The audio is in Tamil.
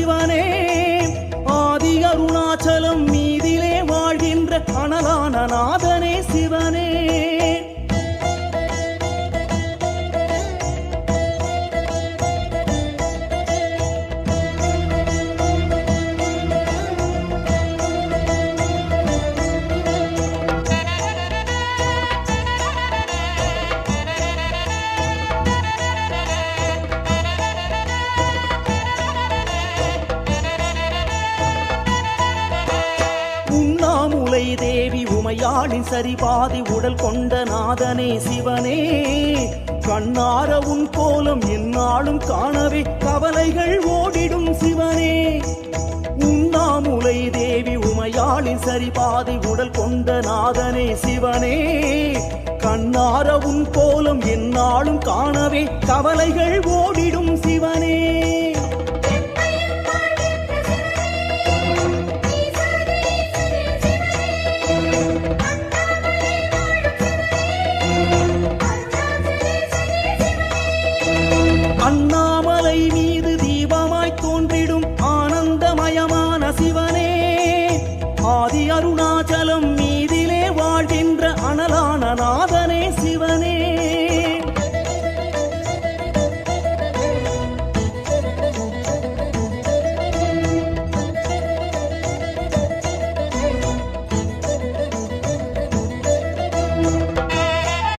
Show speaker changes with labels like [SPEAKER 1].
[SPEAKER 1] சிவனே ஆதி அருணாச்சலம் மீதிலே வாழ்கின்ற அனலான நாதனே சிவனே தேவி உமையாளின் சரிபாதி உடல் கொண்ட நாதனே சிவனே கண்ணார உன் கோலம் எந்நாளும் காணவே கவலைகள் ஓடிடும் சிவனே உண்ணாமுலை தேவி உமையாளின் சரிபாதி உடல் கொண்ட நாதனே சிவனே கண்ணார உன் கோலம் எந்நாளும் காணவே கவலைகள் ஓடிடும்